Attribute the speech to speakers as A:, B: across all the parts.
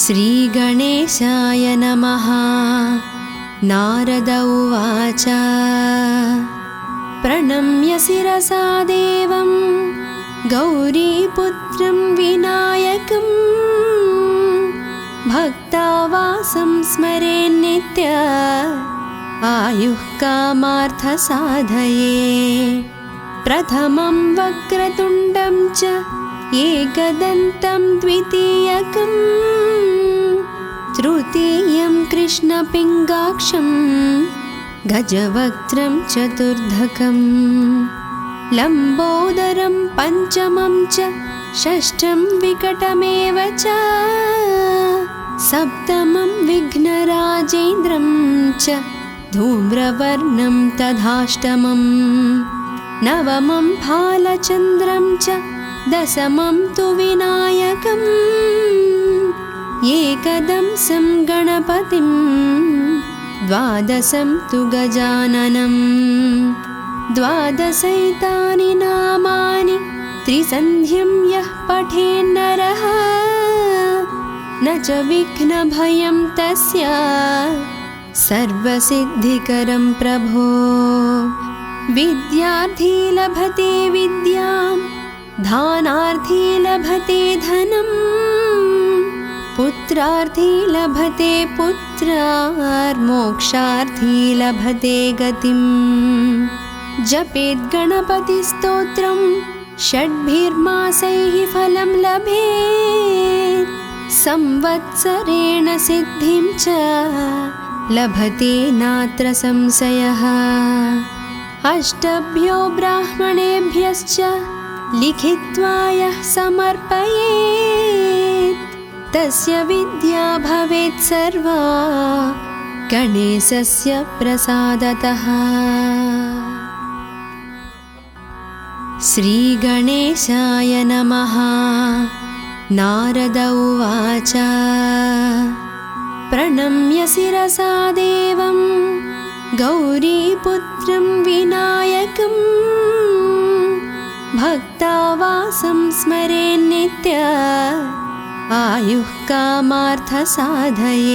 A: श्रीगणेशाय नमः। नारद उवाच प्रणम्य शिरसा देवं गौरीपुत्रं विनायकं भक्तावासं स्मरेन्नित्य आयुः कामार्थसाधये। प्रथमं वक्रतुण्डं च एकदन्तं द्वितीयकं तृतीयं कृष्णपिङ्गाक्षं गजवक्त्रं चतुर्धकं लम्बोदरं पञ्चमं च षष्ठं विकटमेव च सप्तमं विघ्नराजेन्द्रं च धूम्रवर्णं तथाष्टमं नवमं फालचन्द्रं च दशमं तु विनायकम् एकदंसं गणपतिं द्वादशं तु गजाननं द्वादशैतानि नामानि त्रिसन्ध्यं यः पठेन्नरः न च विघ्नभयं तस्य सर्वसिद्धिकरं प्रभो। विद्यार्थी लभते विद्यां दानार्थी लभते धनं पुत्रार्थी लभते पुत्रार्मोक्षार्थी लभते गतिं। जपेत् गणपतिस्तोत्रं षड्भिर्मासैः फलं लभेत् संवत्सरेण सिद्धिं च लभते नात्र संशयः। अष्टभ्यो ब्राह्मणेभ्यश्च लिखित्वा यः समर्पयेत् तस्य विद्या भवेत् सर्वा गणेशस्य प्रसादतः। श्रीगणेशाय नमः। नारद उवाच प्रणम्य शिरसा देवं गौरीपुत्रं विनायकं भक्तावासं स्मरेन्नित्य आयुः कामार्थसाधये।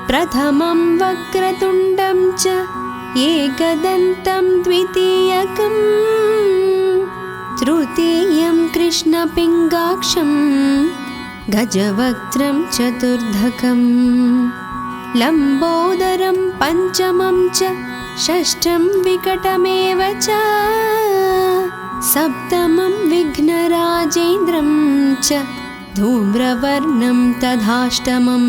A: प्रथमं वक्रतुण्डं च एकदन्तं द्वितीयकं तृतीयं कृष्णपिङ्गाक्षं गजवक्त्रं चतुर्धकं लम्बोदरं पञ्चमं च षष्ठं विकटमेव च सप्तमं विघ्नराजेन्द्रं च धूम्रवर्णं तथाष्टमं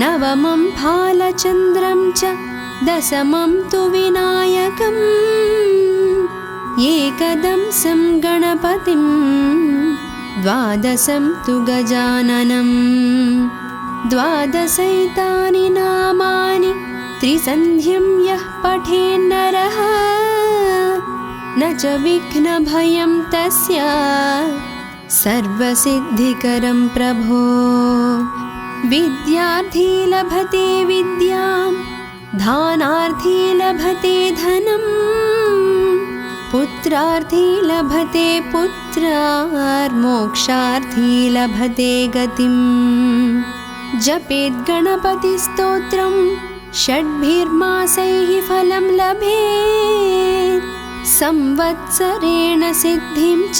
A: नवमं फालचन्द्रं च दशमं तु विनायकम् एकदंसं गणपतिं द्वादशं तु गजाननं द्वादशैतानि नामानि त्रिसन्ध्यं यः पठेन्नरः न च विघ्नभयं तस्य सर्वसिद्धिकरं प्रभो। विद्यार्थी लभते विद्यां दानार्थी लभते धनं पुत्रार्थी लभते पुत्रार्मोक्षार्थी लभते गतिं। जपेत् गणपतिस्तोत्रं षड्भिर्मासैः फलं लभेत् संवत्सरेण सिद्धिं च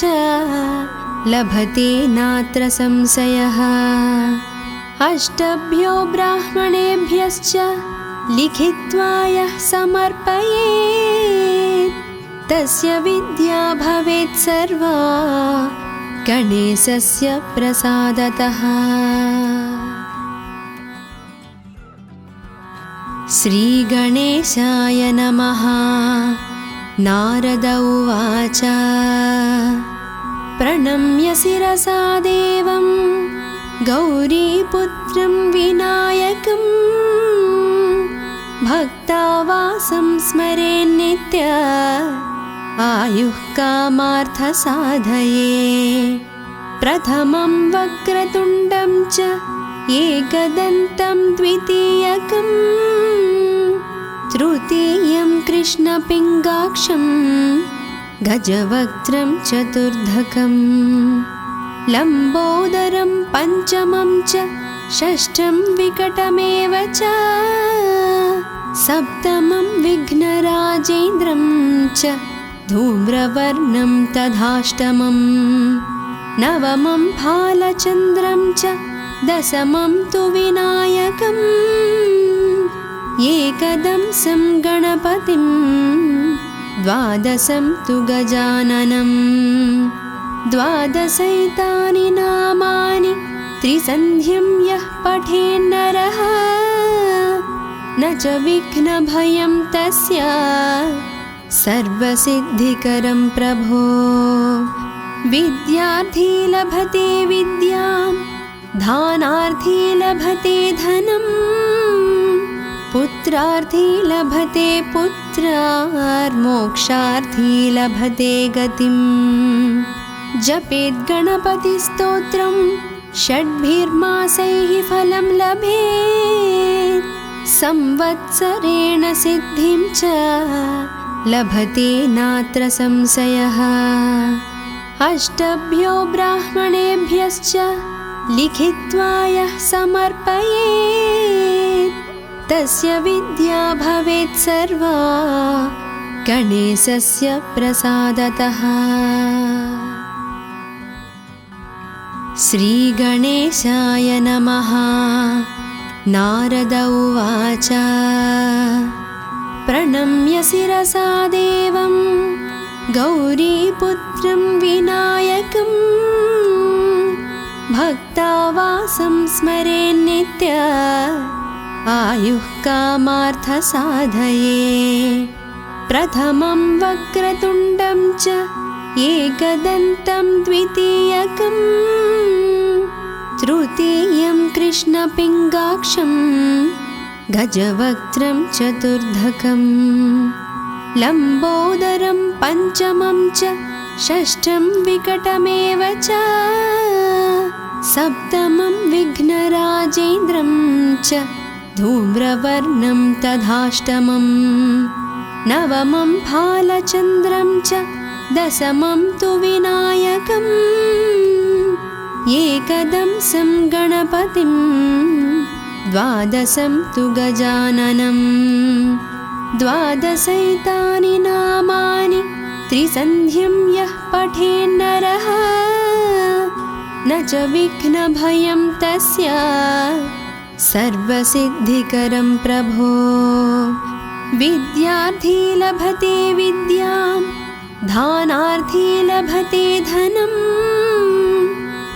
A: लभते नात्र संशयः। अष्टभ्यो ब्राह्मणेभ्यश्च लिखित्वा यः समर्पयेत् तस्य विद्या भवेत् सर्वा गणेशस्य प्रसादतः। श्रीगणेशाय नमः। नारद उवाच प्रणम्य शिरसा देवं गौरीपुत्रं विनायकं भक्तावासं स्मरेन्नित्य आयुः कामार्थसाधये। प्रथमं वक्रतुण्डं च एकदन्तं द्वितीयकं तृतीयं कृष्णपिङ्गाक्षं गजवक्त्रं चतुर्धकं लम्बोदरं पञ्चमं च षष्ठं विकटमेव च सप्तमं विघ्नराजेन्द्रं च धूम्रवर्णं तथाष्टमं नवमं फालचन्द्रं च दशमं तु विनायकम् एकदंसं गणपतिं द्वादशं तु गजाननं द्वादशैतानि नामानि त्रिसन्ध्यं यः पठेन्नरः न च विघ्नभयं तस्य सर्वसिद्धिकरं प्रभो विद्यार्थी लभते विद्यां दानार्थी लभते धनं पुत्रार्थी लभते पुत्रार्मोक्षार्थी लभते गतिं जपेत् गणपतिस्तोत्रं षड्भिर्मासैः फलं लभेत् संवत्सरेण सिद्धिं च लभते नात्र संशयः अष्टभ्यो ब्राह्मणेभ्यश्च लिखित्वा यः समर्पयेत् तस्य विद्या भवेत् सर्वा गणेशस्य प्रसादतः। श्रीगणेशाय नमः। नारद उवाच प्रणम्य शिरसा देवं गौरीपुत्रं विनायकं भक्तावासं स्मरेन्नित्य आयुः कामार्थसाधये प्रथमं वक्रतुण्डं च एकदन्तं द्वितीयकं तृतीयं कृष्णपिङ्गाक्षं गजवक्त्रं चतुर्धकं लम्बोदरं पञ्चमं च षष्ठं विकटमेव च सप्तमं विघ्नराजेन्द्रं च धूम्रवर्णं तथाष्टमं नवमं फालचन्द्रं च दशमं तु विनायकम् एकदंसं गणपतिं द्वादशं तु गजाननं द्वादशैतानि नामानि त्रिसन्ध्यं यः पठेन्नरः न च विघ्नभयं तस्य सर्वसिद्धिकरं प्रभो विद्यार्थी लभते विद्यां दानार्थी लभते धनं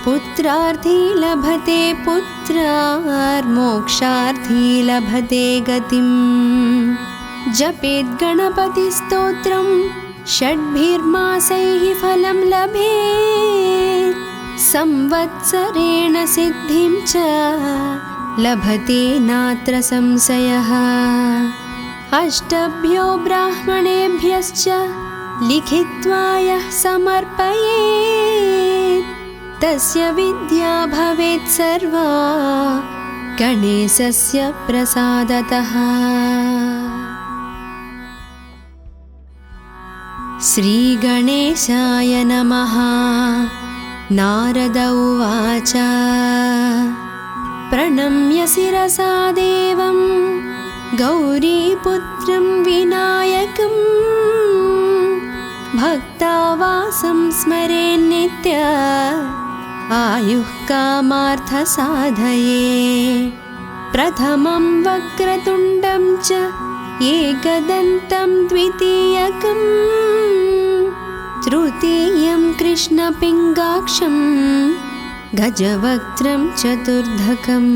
A: पुत्रार्थी लभते पुत्रार्मोक्षार्थी लभते गतिं जपेत् गणपतिस्तोत्रं षड्भिर्मासैः फलं लभेत् संवत्सरेण सिद्धिं च लभते नात्र संशयः अष्टभ्यो ब्राह्मणेभ्यश्च लिखित्वा यः समर्पयेत् तस्य विद्या भवेत् सर्वा गणेशस्य प्रसादतः। श्रीगणेशाय नमः। नारद उवाच प्रणम्य शिरसा देवं गौरीपुत्रं विनायकं भक्तावासं स्मरेन्नित्य आयुः कामार्थसाधये प्रथमं वक्रतुण्डं च एकदन्तं द्वितीयकं तृतीयं कृष्णपिङ्गाक्षं गजवक्त्रं चतुर्धकं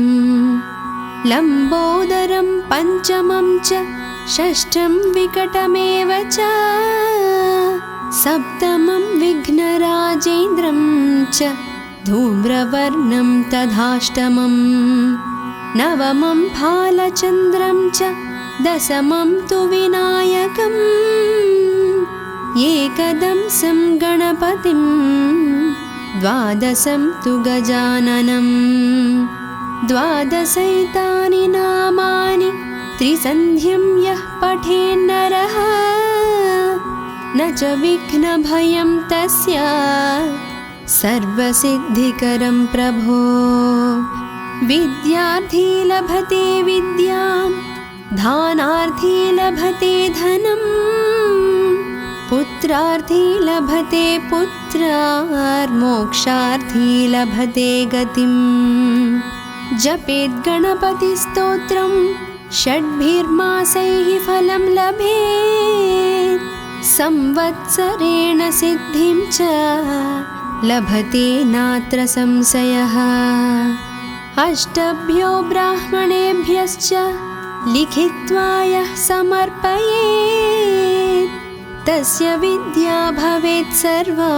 A: लम्बोदरं पञ्चमं च षष्ठं विकटमेव च सप्तमं विघ्नराजेन्द्रं च धूम्रवर्णं तथाष्टमं नवमं फालचन्द्रं च दशमं तु विनायकम् एकदंसं गणपतिं द्वादशं तु गजाननं द्वादशैतानि नामानि त्रिसन्ध्यं यः पठेन्नरः न च विघ्नभयं तस्य सर्वसिद्धिकरं प्रभो। विद्यार्थी लभते विद्यां, दानार्थी लभते धनम्, पुत्रार्थी लभते पुत्रार्मोक्षार्थी लभते गतिम्। जपेत् गणपतिस्तोत्रं षड्भिर्मासैः फलं लभेत्, संवत्सरेण सिद्धिं च लभते नात्र संशयः। अष्टभ्यो ब्राह्मणेभ्यश्च लिखित्वा यः समर्पयेत्, तस्य विद्या भवेत् सर्वा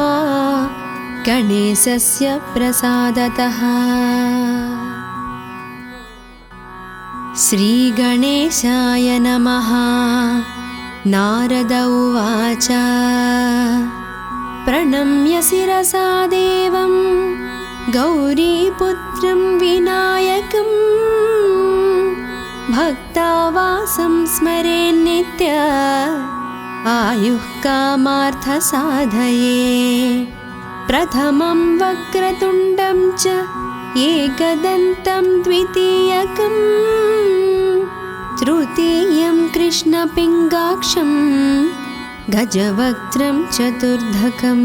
A: गणेशस्य प्रसादतः। श्रीगणेशाय नमः। नारद उवाच प्रणम्य शिरसा देवं गौरीपुत्रं विनायकं, भक्तावासं स्मरेन्नित्य आयुः कामार्थसाधये। प्रथमं वक्रतुण्डं च एकदन्तं द्वितीयकं, तृतीयं कृष्णपिङ्गाक्षं गजवक्त्रं चतुर्धकं,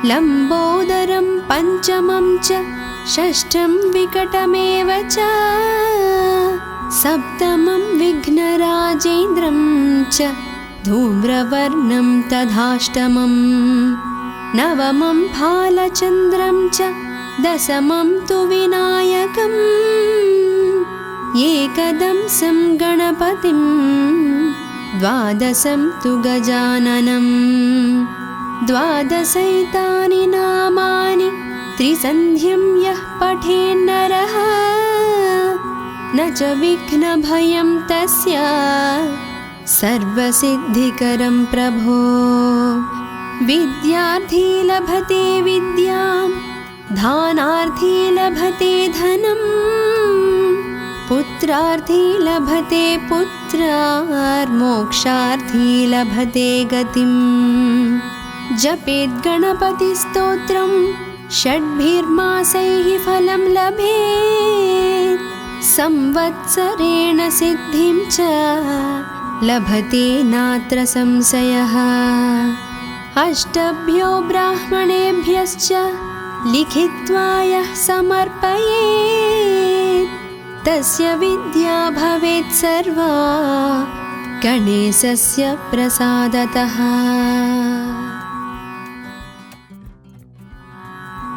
A: लम्बोदरं पञ्चमं च षष्ठं विकटमेव च, सप्तमं विघ्नराजेन्द्रं च धूम्रवर्णं तथाष्टमं, नवमं भालचन्द्रं च दशमं तु विनायकम्, एकदंसं गणपतिं द्वादशं तु गजाननं। द्वादशैतानि नामानि त्रिसन्ध्यं यः पठेन्नरः, न च विघ्नभयं तस्य सर्वसिद्धिकरं प्रभो। विद्यार्थी लभते विद्यां, दानार्थी लभते धनम्, पुत्रार्थी लभते पुत्रार्मोक्षार्थी लभते गतिम्। जपेत् गणपतिस्तोत्रं षड्भिर्मासैः फलं लभेत्, संवत्सरेण सिद्धिं च लभते नात्र संशयः। अष्टभ्यो ब्राह्मणेभ्यश्च लिखित्वा यः समर्पयेत्, तस्य विद्या भवेत् सर्वा गणेशस्य प्रसादतः।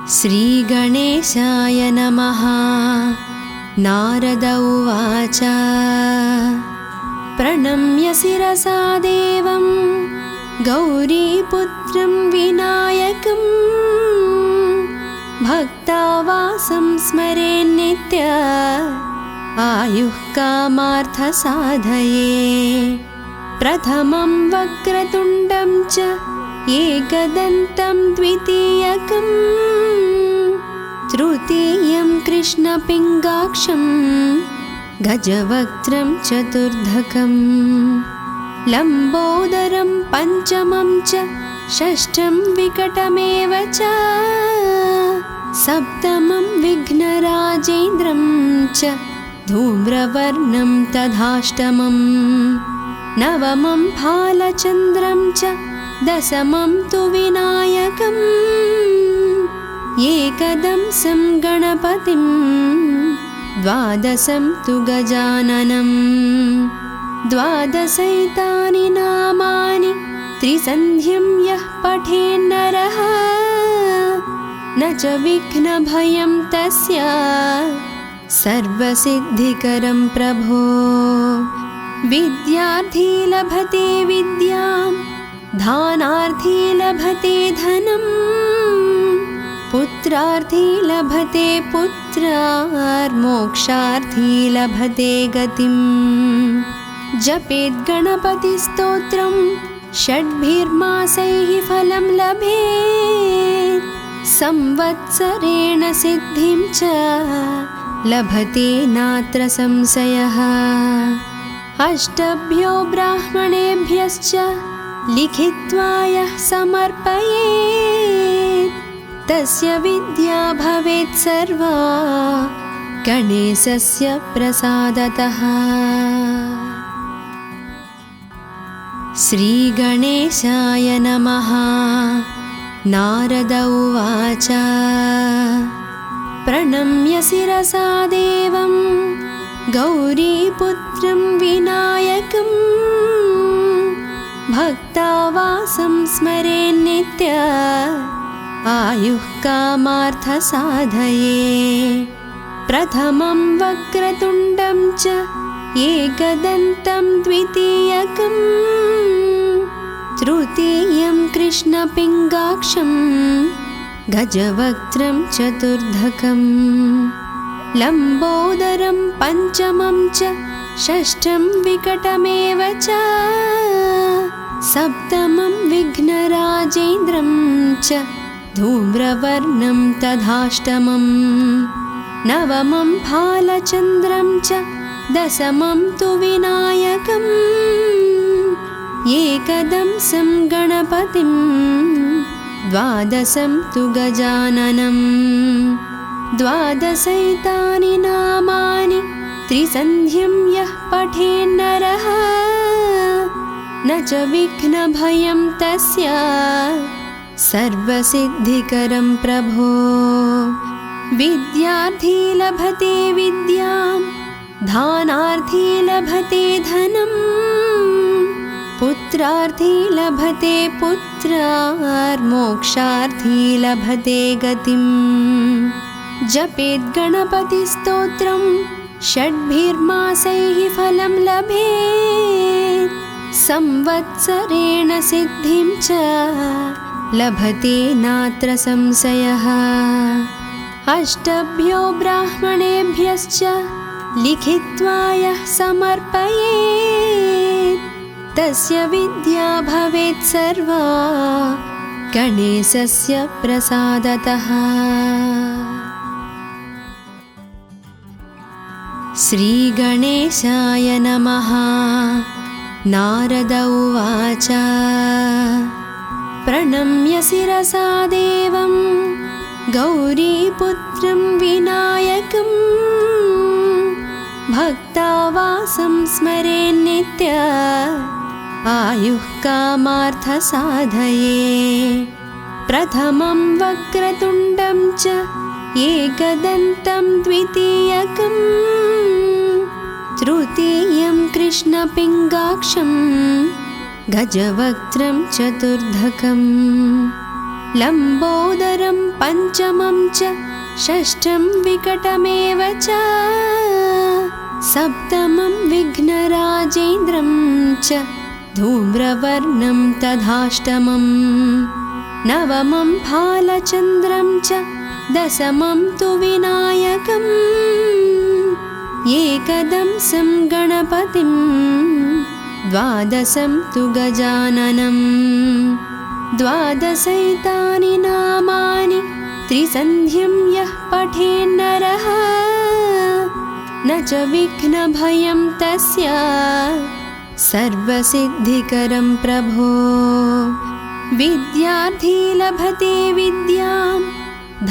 A: श्रीगणेशाय नमः। नारद उवाच प्रणम्य शिरसा देवं गौरीपुत्रं विनायकं, भक्तावासं स्मरेन्नित्य आयुः कामार्थसाधये। प्रथमं वक्रतुण्डं च एकदन्तं द्वितीयकं, तृतीयं कृष्णपिङ्गाक्षं गजवक्त्रं चतुर्धकं, लम्बोदरं पञ्चमं च षष्ठं विकटमेव च, सप्तमं विघ्नराजेन्द्रं च धूम्रवर्णं तथाष्टमं, नवमं भालचन्द्रं च दशमं तु विनायकम्, एकदंसं गणपतिं द्वादशं तु गजाननं। द्वादशैतानि नामानि त्रिसन्ध्यं यः पठेन्नरः, न च विघ्नभयं तस्य सर्वसिद्धिकरं प्रभो। विद्यार्थी लभते विद्यां, दानार्थी लभते धनम्, पुत्रार्थी लभते पुत्रार्मोक्षार्थी लभते गतिम्। जपेत् गणपतिस्तोत्रं षड्भिर्मासैः फलं लभेत्, संवत्सरेण सिद्धिं च लभते नात्र संशयः। अष्टभ्यो ब्राह्मणेभ्यश्च लिखित्वा यः समर्पयेत्, तस्य विद्या भवेत् सर्वा गणेशस्य प्रसादतः। श्रीगणेशाय नमः। नारद उवाच प्रणम्य शिरसा देवं गौरीपुत्रं विनायकं भक्तावासं स्मरेन्नित्य आयुः कामार्थसाधये। प्रथमं वक्रतुण्डं च एकदन्तं द्वितीयकं तृतीयं कृष्णपिङ्गाक्षं गजवक्त्रं चतुर्धकं लम्बोदरं पञ्चमं च षष्ठं विकटमेव च सप्तमं विघ्नराजेन्द्रं च धूम्रवर्णं तथाष्टमं नवमं भालचन्द्रं च दशमं तु विनायकम् एकदंसं गणपतिं द्वादशं तु गजाननं द्वादशैतानि नामानि त्रिसन्ध्यं यः पठेन्नरः न च विघ्नभयं तस्य सर्वसिद्धिकरं प्रभो। विद्यार्थी लभते विद्यां दानार्थी लभते धनं पुत्रार्थी लभते पुत्रार्मोक्षार्थी लभते गतिं। जपेत् गणपतिस्तोत्रं षड्भिर्मासैः फलं लभेत् संवत्सरेण सिद्धिं च लभते नात्र संशयः। अष्टभ्यो ब्राह्मणेभ्यश्च लिखित्वा यः समर्पयेत् तस्य विद्या भवेत् सर्वा गणेशस्य प्रसादतः। श्रीगणेशाय नमः। नारद उवाच प्रणम्य शिरसा देवं गौरीपुत्रं विनायकं भक्तावासं स्मरेन्नित्य आयुः कामार्थसाधये। प्रथमं वक्रतुण्डं च एकदन्तं द्वितीयकं तृतीयं कृष्णपिङ्गाक्षं गजवक्त्रं चतुर्धकं लम्बोदरं पञ्चमं च षष्ठं विकटमेव च सप्तमं विघ्नराजेन्द्रं च धूम्रवर्णं तथाष्टमं नवमं भालचन्द्रं च दशमं तु विनायकम् एकदंसं गणपतिं द्वादशं तु गजाननं द्वादशैतानि नामानि त्रिसन्ध्यं यः पठेन्नरः न च विघ्नभयं तस्य सर्वसिद्धिकरं प्रभो। विद्यार्थी लभते विद्यां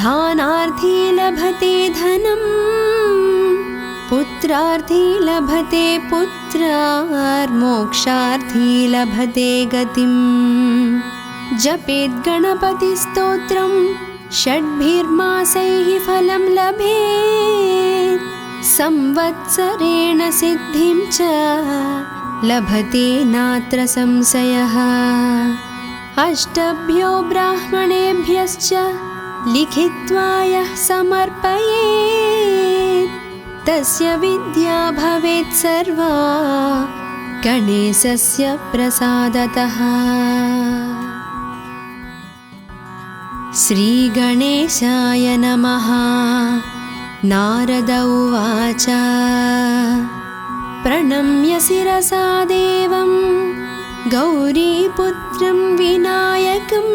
A: दानार्थी लभते धनं पुत्रार्थी लभते पुत्रार्मोक्षार्थी लभते गतिं। जपेत् गणपतिस्तोत्रं षड्भिर्मासैः फलं लभेत् संवत्सरेण सिद्धिं च लभते नात्र संशयः। अष्टभ्यो ब्राह्मणेभ्यश्च लिखित्वा यः समर्पयेत् तस्य विद्या भवेत् सर्वा गणेशस्य प्रसादतः। श्रीगणेशाय नमः। नारद उवाच प्रणम्य शिरसा देवं गौरीपुत्रं विनायकं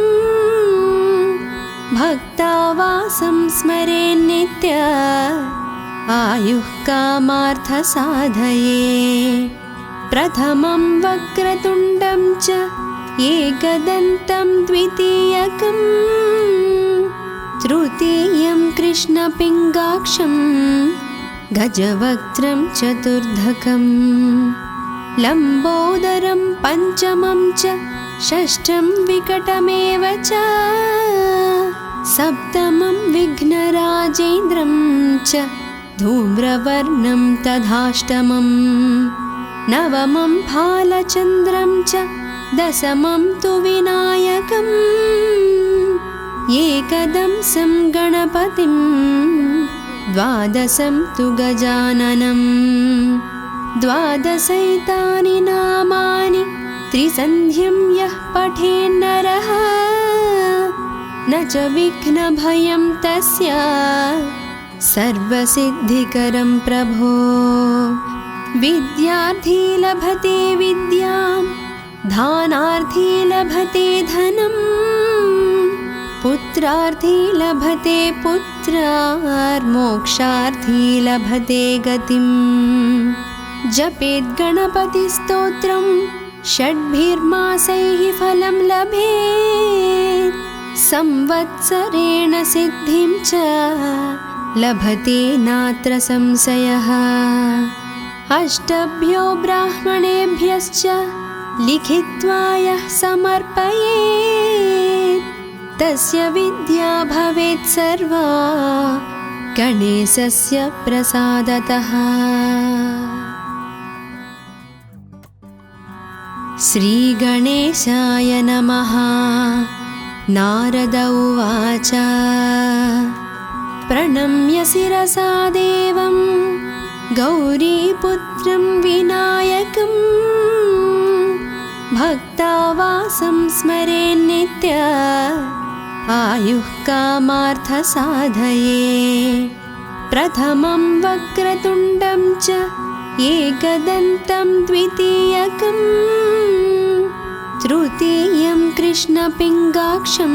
A: भक्तावासं स्मरेन्नित्य आयुः कामार्थसाधये। प्रथमं वक्रतुण्डं च एकदन्तं द्वितीयकं तृतीयं कृष्णपिङ्गाक्षं गजवक्त्रं चतुर्धकं लम्बोदरं पञ्चमं च षष्ठं विकटमेव च सप्तमं विघ्नराजेन्द्रं च धूम्रवर्णं तथाष्टमं नवमं फालचन्द्रं च दशमं तु विनायकम् एकदंसं गणपतिं द्वादशं तु गजाननं द्वादशैतानि नामानि त्रिसन्ध्यं यः पठेन्नरः न च विघ्नभयं तस्य सर्वसिद्धिकरं प्रभो विद्यार्थी लभते विद्यां दानार्थी लभते धनं पुत्रार्थी लभते पुत्रार्मोक्षार्थी लभते गतिं जपेत् गणपतिस्तोत्रं षड्भिर्मासैः फलं लभेत् संवत्सरेण सिद्धिं च लभते नात्र संशयः अष्टभ्यो ब्राह्मणेभ्यश्च लिखित्वा यः समर्पयेत् तस्य विद्या भवेत् सर्वा गणेशस्य प्रसादतः। श्रीगणेशाय नमः। नारद उवाच प्रणम्य शिरसा देवं गौरीपुत्रं विनायकं भक्तावासं स्मरेन्नित्य आयुः कामार्थसाधये प्रथमं वक्रतुण्डं च एकदन्तं द्वितीयकं तृतीयं कृष्णपिङ्गाक्षं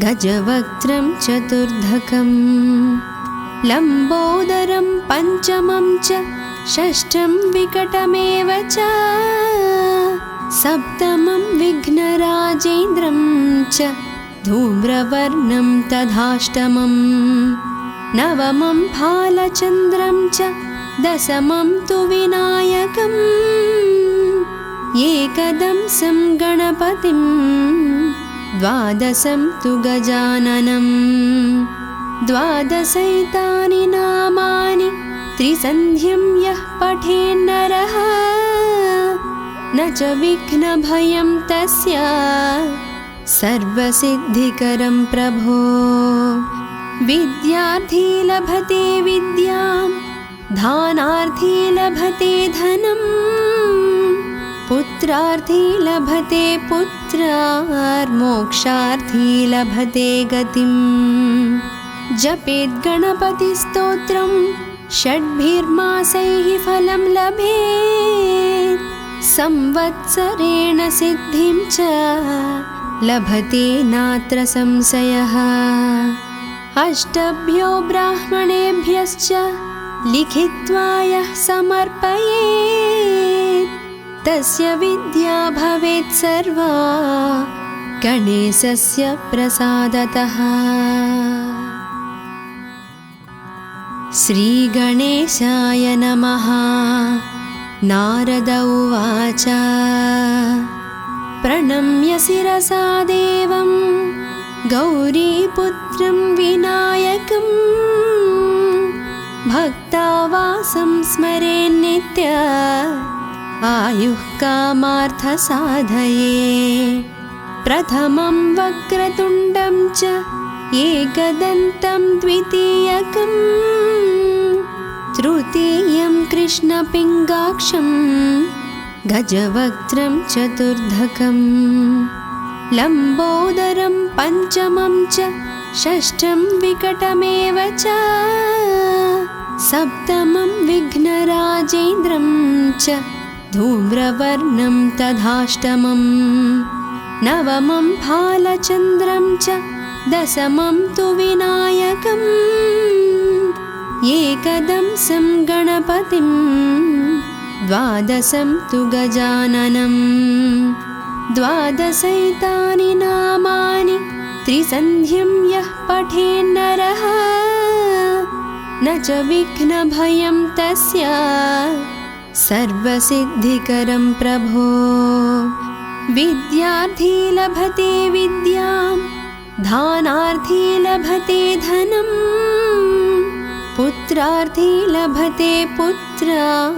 A: गजवक्त्रं चतुर्धकं लम्बोदरं पञ्चमं च षष्ठं विकटमेव च सप्तमं विघ्नराजेन्द्रं च धूम्रवर्णं तथाष्टमं नवमं फालचन्द्रं च दशमं तु विनायकम् एकदंसं गणपतिं द्वादशं तु गजाननं द्वादशैतानि नामानि त्रिसन्ध्यं यः पठेन्नरः न च विघ्नभयं तस्य सर्वसिद्धिकरं प्रभो विद्यार्थी लभते विद्यां दानार्थी लभते धनं पुत्रार्थी लभते पुत्रार्मोक्षार्थी लभते गतिं जपेत् गणपतिस्तोत्रं षड्भिर्मासैः फलं लभेत् संवत्सरेण सिद्धिं च लभते नात्र संशयः अष्टभ्यो ब्राह्मणेभ्यश्च लिखित्वा यः समर्पयेत् तस्य विद्या भवेत् सर्वा गणेशस्य प्रसादतः। श्रीगणेशाय नमः। नारद उवाच प्रणम्य शिरसा देवं गौरीपुत्रं विनायकं भक्तावासं स्मरेन्नित्य आयुः कामार्थसाधये प्रथमं वक्रतुण्डं च एकदन्तं द्वितीयकं तृतीयं कृष्णपिङ्गाक्षं गजवक्त्रं चतुर्धकं लम्बोदरं पञ्चमं च षष्ठं विकटमेव च सप्तमं विघ्नराजेन्द्रं च धूम्रवर्णं तथाष्टमं नवमं फालचन्द्रं च दशमं तु विनायकम् एकदंसं गणपतिं द्वादशं तु गजाननं द्वादशैतानि नामानि त्रिसन्ध्यं यः पठेन्नरः न च विघ्नभयं तस्य सर्वसिद्धिकरं प्रभो। विद्यार्थी लभते विद्यां दानार्थी लभते धनं पुत्रार्थी लभते पुत्रार्मोक्षार्थी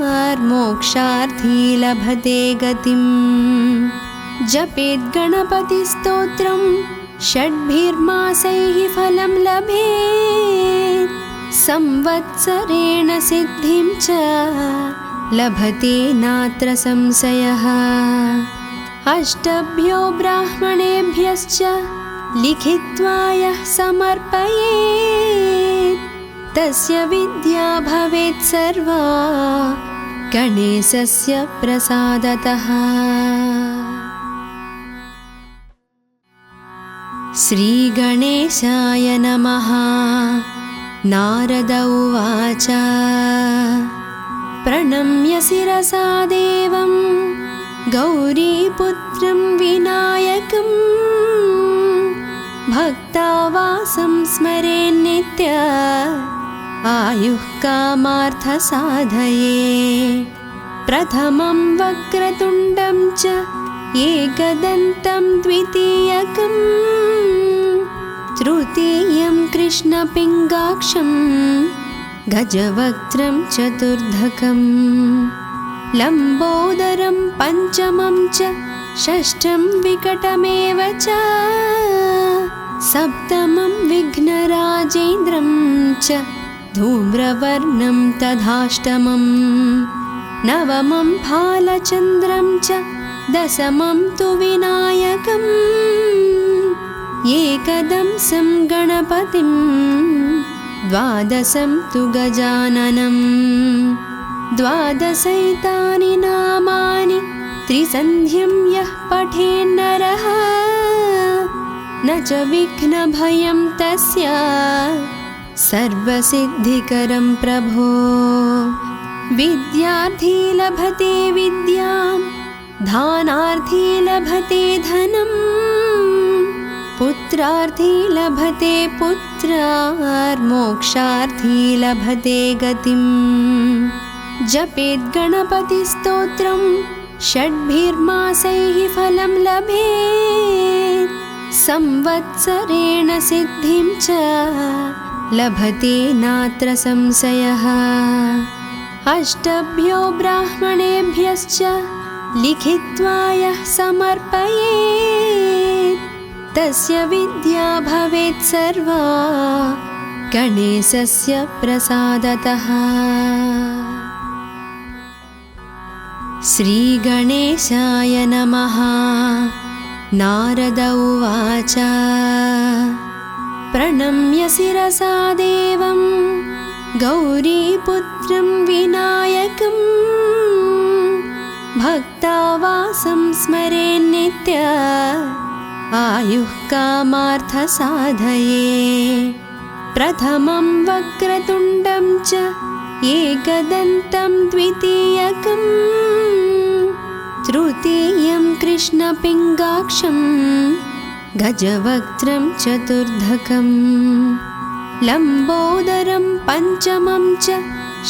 A: लभते गतिम्। जपेत् गणपतिस्तोत्रं षड्भिर्मासैः फलं लभेत् संवत्सरेण सिद्धिं च लभते नात्र संशयः। अष्टभ्यो ब्राह्मणेभ्यश्च लिखित्वा यः समर्पयेत् तस्य विद्या भवेत् सर्वा गणेशस्य प्रसादतः। श्रीगणेशाय नमः। नारद उवाच प्रणम्य शिरसा देवं गौरीपुत्रं विनायकं भक्तावासं स्मरेन्नित्य आयुः कामार्थसाधये। प्रथमं वक्रतुण्डं च एकदन्तं द्वितीयकं तृतीयं कृष्णपिङ्गाक्षं गजवक्त्रं चतुर्धकं लम्बोदरं पञ्चमं च षष्ठं विकटमेव च सप्तमं विघ्नराजेन्द्रं च धूम्रवर्णं तथाष्टमं नवमं भालचन्द्रं च दशमं तु विनायकम् एकदंसं गणपतिं द्वादशं तु गजाननं द्वादशैतानि नामानि त्रिसन्ध्यं यः पठेन्नरः न च विघ्नभयं तस्य सर्वसिद्धिकरं प्रभो। विद्यार्थी लभते विद्यां दानार्थी लभते धनं पुत्रार्थी लभते पुत्रार्मोक्षार्थी लभते गतिम्। जपेत् गणपतिस्तोत्रं षड्भिर्मासैः फलं लभेत् संवत्सरेण सिद्धिं च लभते नात्र संशयः। अष्टभ्यो ब्राह्मणेभ्यश्च लिखित्वा यः समर्पयेत् तस्य विद्या भवेत् सर्वा गणेशस्य प्रसादतः। श्रीगणेशाय नमः। नारद उवाच प्रणम्य शिरसा देवं गौरीपुत्रं विनायकं भक्तावासं स्मरेन्नित्य आयुः कामार्थसाधये। प्रथमं वक्रतुण्डं च एकदन्तं द्वितीयकं तृतीयं कृष्णपिङ्गाक्षं गजवक्त्रं चतुर्धकं लम्बोदरं पञ्चमं च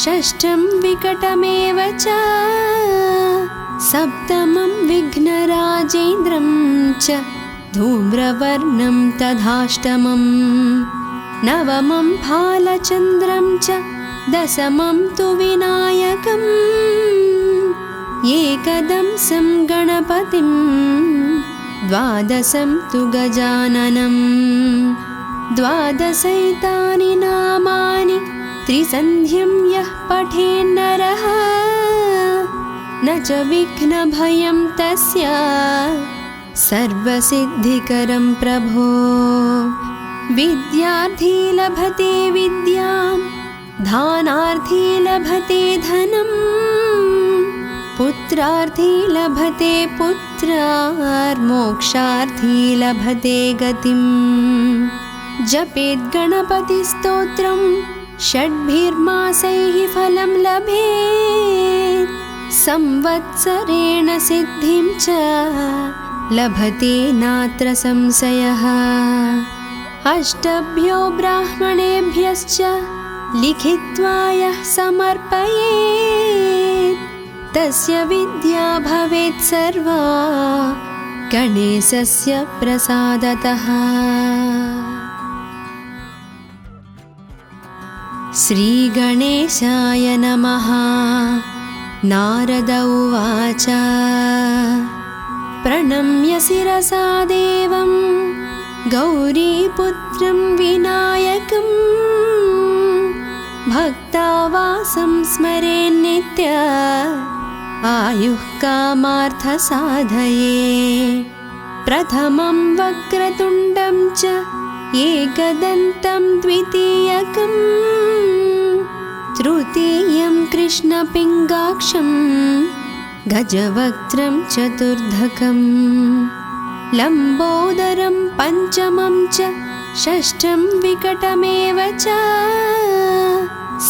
A: षष्ठं विकटमेव च सप्तमं विघ्नराजेन्द्रं च धूम्रवर्णं तथाष्टमं नवमं भालचन्द्रं च दशमं तु विनायकम् एकदंसं गणपतिं द्वादशं तु गजाननं द्वादशैतानि नामानि त्रिसन्ध्यं यः पठेन्नरः न च विघ्नभयं तस्य सर्वसिद्धिकरं प्रभो। विद्यार्थी लभते विद्यां दानार्थी लभते धनं पुत्रार्थी लभते पुत्रार्मोक्षार्थी लभते गतिम्। जपेत् गणपतिस्तोत्रं षड्भिर्मासैः फलं लभेत् संवत्सरेण सिद्धिं च लभते नात्र संशयः। अष्टभ्यो ब्राह्मणेभ्यश्च लिखित्वा यः समर्पयेत् तस्य विद्या भवेत् सर्वा गणेशस्य प्रसादतः। श्रीगणेशाय नमः। नारद उवाच प्रणम्य शिरसा देवं गौरीपुत्रं विनायकं भक्तावासं स्मरेन्नित्य आयुः कामार्थसाधये। प्रथमं वक्रतुण्डं च एकदन्तं द्वितीयकं तृतीयं कृष्णपिङ्गाक्षं गजवक्त्रं चतुर्धकं लम्बोदरं पञ्चमं च षष्ठं विकटमेव च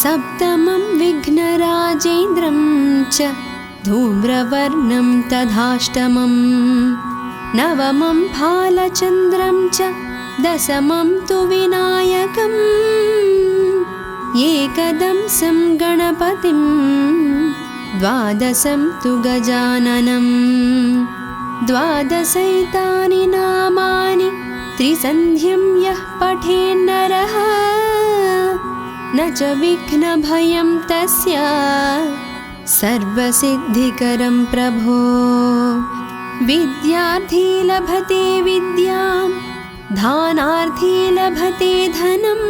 A: सप्तमं विघ्नराजेन्द्रं च धूम्रवर्णं तथाष्टमं नवमं भालचन्द्रं च दशमं तु विनायकम् एकदंसं गणपतिं द्वादशं तु गजाननं द्वादशैतानि नामानि त्रिसन्ध्यं यः पठेन्नरः न च विघ्नभयं तस्य सर्वसिद्धिकरं प्रभो। विद्यार्थी लभते विद्यां दानार्थी लभते धनं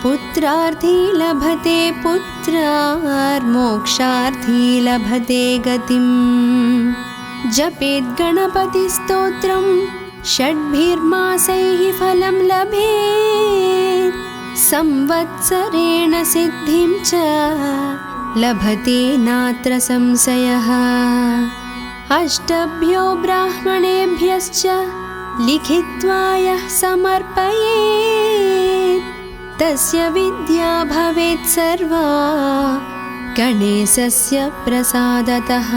A: पुत्रार्थी लभते पुत्रार्मोक्षार्थी लभते गतिं। जपेत् गणपतिस्तोत्रं षड्भिर्मासैः फलं लभेत् संवत्सरेण सिद्धिं च लभते नात्र संशयः। अष्टभ्यो ब्राह्मणेभ्यश्च लिखित्वा यः समर्पयेत् तस्य विद्या भवेत् सर्वा गणेशस्य प्रसादतः।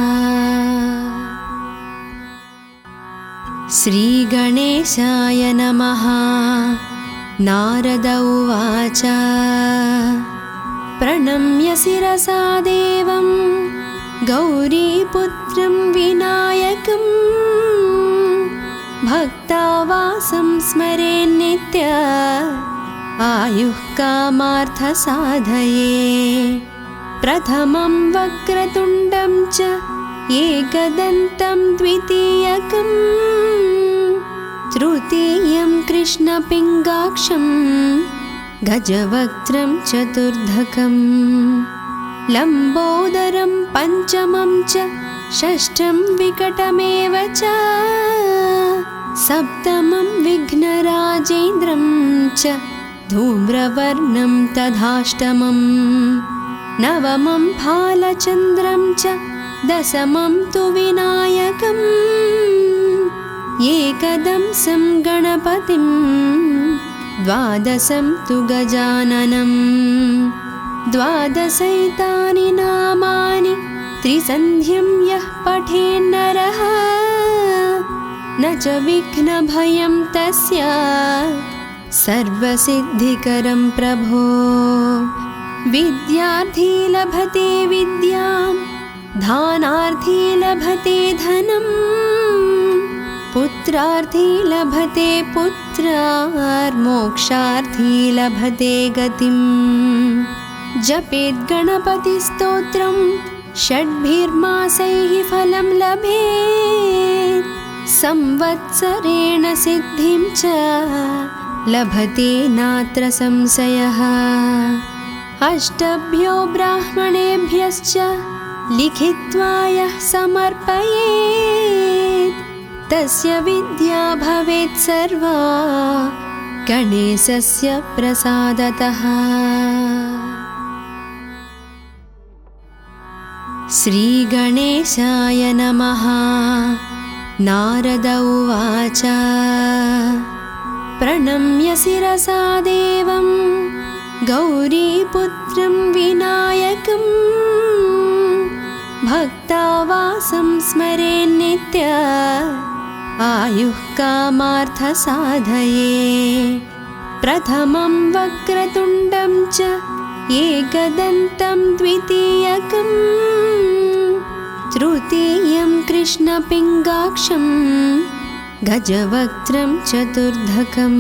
A: श्रीगणेशाय नमः। नारद उवाच प्रणम्य शिरसा देवं गौरीपुत्रं विनायकं भक्तावासं स्मरेन्नित्य आयुः कामार्थसाधये। प्रथमं वक्रतुण्डं च एकदन्तं द्वितीयकं तृतीयं कृष्णपिङ्गाक्षं गजवक्त्रं चतुर्धकं लम्बोदरं पञ्चमं च षष्ठं विकटमेव च सप्तमं विघ्नराजेन्द्रं च धूम्रवर्णं तथाष्टमं नवमं भालचन्द्रं च दशमं तु विनायकम् एकदंसं गणपतिं द्वादशं तु गजाननं द्वादशैतानि नामानि त्रिसन्ध्यं यः पठेन्नरः न च विघ्नभयं तस्य सर्वसिद्धिकरं प्रभो। विद्यार्थी लभते विद्यां दानार्थी लभते धनं पुत्रार्थी लभते पुत्रार्मोक्षार्थी लभते गतिं। जपेत् गणपतिस्तोत्रं षड्भिर्मासैः फलं लभेत् संवत्सरेण सिद्धिं च लभते नात्र संशयः। अष्टभ्यो ब्राह्मणेभ्यश्च लिखित्वा यः समर्पयेत् तस्य विद्या भवेत् सर्वा गणेशस्य प्रसादतः। श्रीगणेशाय नमः। नारद उवाच प्रणम्य शिरसा देवं गौरीपुत्रं विनायकं भक्तावासं स्मरेन्नित्य आयुः कामार्थसाधये प्रथमं वक्रतुण्डं च एकदन्तं द्वितीयकं तृतीयं कृष्णपिङ्गाक्षं गजवक्त्रं चतुर्धकं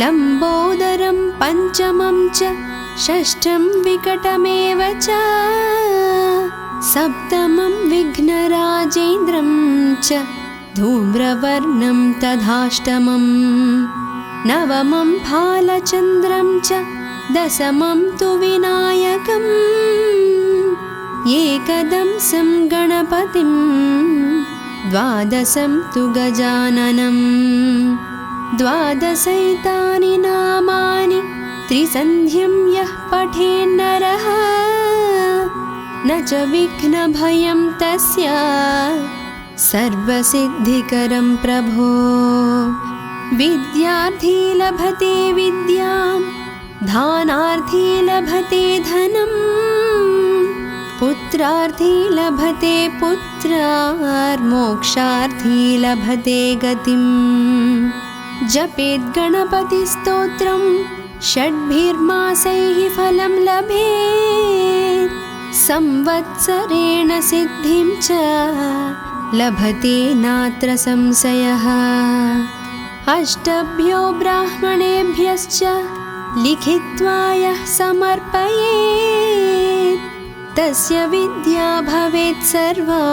A: लम्बोदरं पञ्चमं च षष्ठं विकटमेव च सप्तमं विघ्नराजेन्द्रं च धूम्रवर्णं तथाष्टमं नवमं भालचन्द्रं च दशमं तु विनायकम् एकदंसं गणपतिं द्वादशं तु गजाननं द्वादशैतानि नामानि त्रिसन्ध्यं यः पठेन्नरः न च विघ्नभयं तस्य सर्वसिद्धिकरं प्रभो विद्यार्थी लभते विद्यां धानार्थी लभते धनं पुत्रार्थी लभते पुत्रार्मोक्षार्थी लभते गतिं जपेत् गणपतिस्तोत्रं षड्भिर्मासैः फलं लभेत् संवत्सरेण सिद्धिं च लभते नात्र संशयः अष्टभ्यो ब्राह्मणेभ्यश्च लिखित्वा यः समर्पयेत् तस्य विद्या भवेत् सर्वा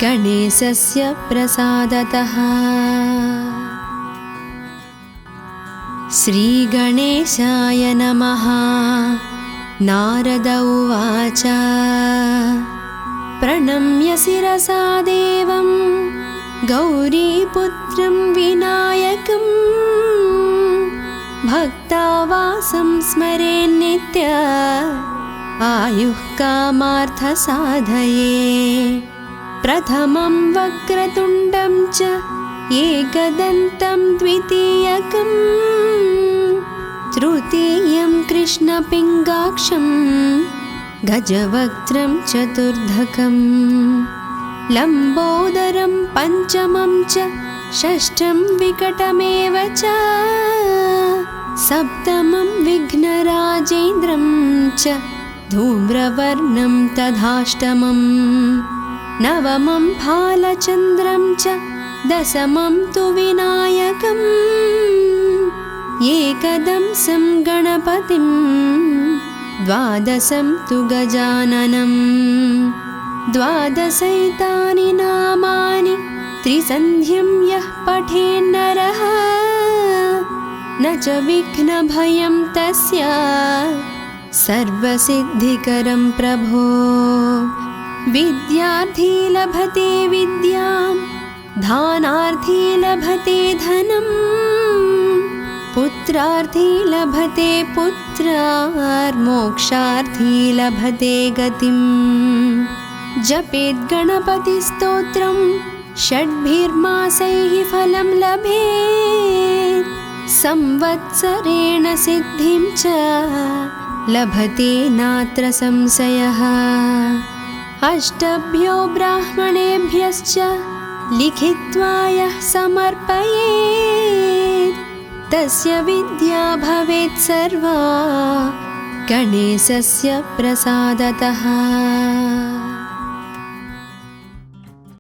A: गणेशस्य प्रसादतः। श्रीगणेशाय नमः। नारद उवाच प्रणम्य शिरसा देवं गौरीपुत्रं विनायकं भक्तावासं स्मरेन्नित्य आयुः कामार्थसाधये प्रथमं वक्रतुण्डं च एकदन्तं द्वितीयकं तृतीयं कृष्णपिङ्गाक्षं गजवक्त्रं चतुर्धकं लम्बोदरं पञ्चमं च षष्ठं विकटमेव च सप्तमं विघ्नराजेन्द्रं च धूम्रवर्णं तथाष्टमं नवमं भालचन्द्रं च दशमं तु विनायकम् एकदंसं गणपतिं द्वादशं तु गजाननं द्वादशैतानि नामानि त्रिसन्ध्यं यः पठेन्नरः न च विघ्नभयं तस्य सर्वसिद्धिकरं प्रभो विद्यार्थी लभते विद्यां धानार्थी लभते धनं पुत्रार्थी लभते पुत्रार्मोक्षार्थी लभते गतिं जपेत् गणपतिस्तोत्रं षड्भिर्मासैः फलं लभेत् संवत्सरेण सिद्धिं च लभते नात्र संशयः अष्टभ्यो ब्राह्मणेभ्यश्च लिखित्वा यः समर्पयेत् तस्य विद्या भवेत् सर्वा गणेशस्य प्रसादतः।